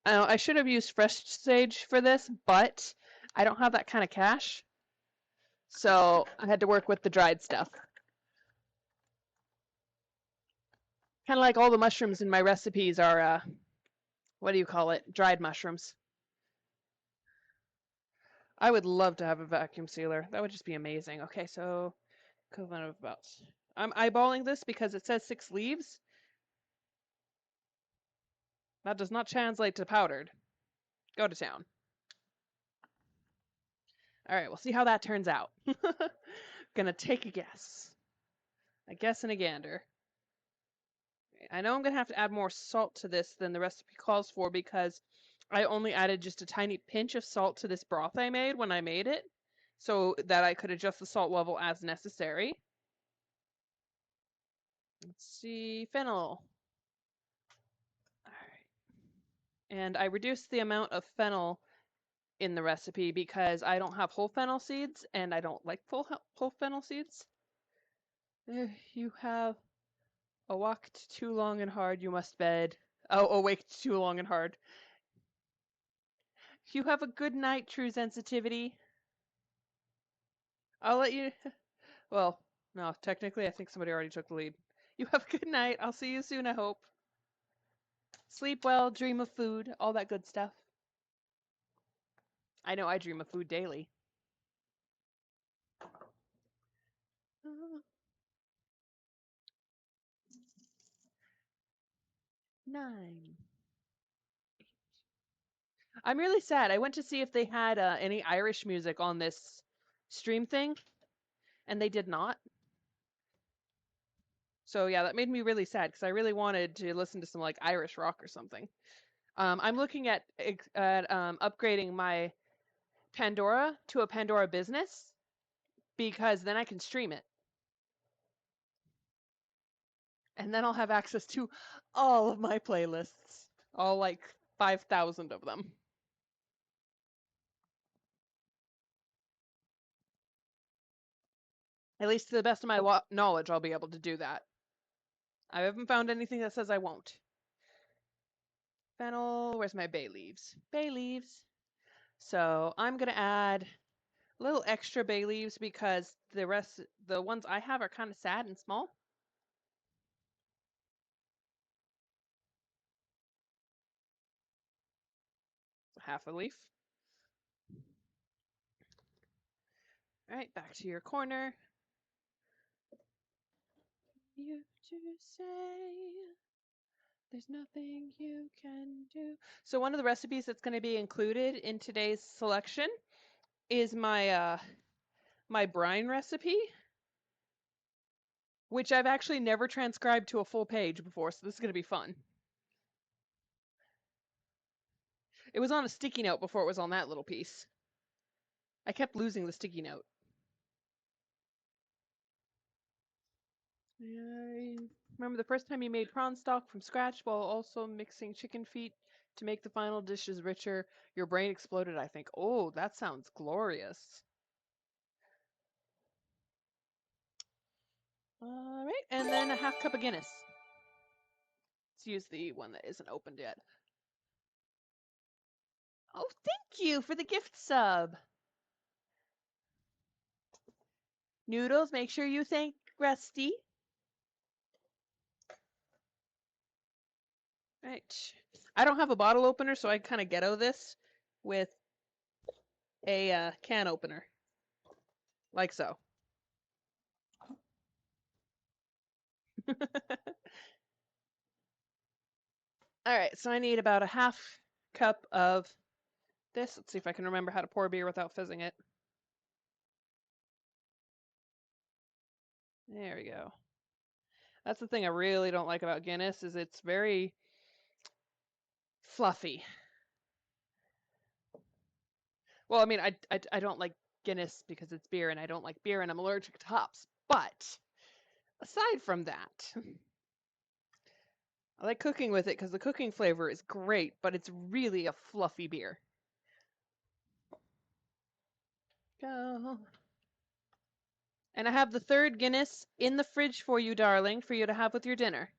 I should have used fresh sage for this, but I don't have that kind of cash, so I had to work with the dried stuff. Kind of like all the mushrooms in my recipes are, what do you call it? Dried mushrooms. I would love to have a vacuum sealer. That would just be amazing. Okay, so equivalent of about. I'm eyeballing this because it says 6 leaves. That does not translate to powdered. Go to town. All right, we'll see how that turns out. Gonna take a guess. A guess and a gander. I know I'm gonna have to add more salt to this than the recipe calls for because I only added just a tiny pinch of salt to this broth I made when I made it, so that I could adjust the salt level as necessary. Let's see, fennel. All right. And I reduced the amount of fennel in the recipe because I don't have whole fennel seeds and I don't like whole fennel seeds. There you have walked too long and hard, you must bed. Oh, awaked too long and hard. You have a good night, true sensitivity. I'll let you. Well, no, technically, I think somebody already took the lead. You have a good night. I'll see you soon, I hope. Sleep well, dream of food, all that good stuff. I know I dream of food daily. 9. I'm really sad. I went to see if they had any Irish music on this stream thing, and they did not. So yeah, that made me really sad because I really wanted to listen to some like Irish rock or something. I'm looking at upgrading my Pandora to a Pandora Business because then I can stream it, and then I'll have access to all of my playlists, all like 5,000 of them. At least to the best of my knowledge, I'll be able to do that. I haven't found anything that says I won't. Fennel, where's my bay leaves? Bay leaves. So I'm gonna add a little extra bay leaves because the ones I have are kind of sad and small. Half a leaf. All right, back to your corner. You to say there's nothing you can do. So one of the recipes that's going to be included in today's selection is my my brine recipe, which I've actually never transcribed to a full page before, so this is going to be fun. It was on a sticky note before it was on that little piece. I kept losing the sticky note. I remember the first time you made prawn stock from scratch while also mixing chicken feet to make the final dishes richer. Your brain exploded, I think. Oh, that sounds glorious. All right, and then a half cup of Guinness. Let's use the one that isn't opened yet. Oh, thank you for the gift sub. Noodles, make sure you thank Rusty. Right. I don't have a bottle opener, so I kind of ghetto this with a can opener. Like so. All right, so I need about a half cup of this. Let's see if I can remember how to pour beer without fizzing it. There we go. That's the thing I really don't like about Guinness is it's very fluffy. Well, I mean, I don't like Guinness because it's beer, and I don't like beer, and I'm allergic to hops. But aside from that, I like cooking with it because the cooking flavor is great, but it's really a fluffy beer. Go. And I have the third Guinness in the fridge for you, darling, for you to have with your dinner.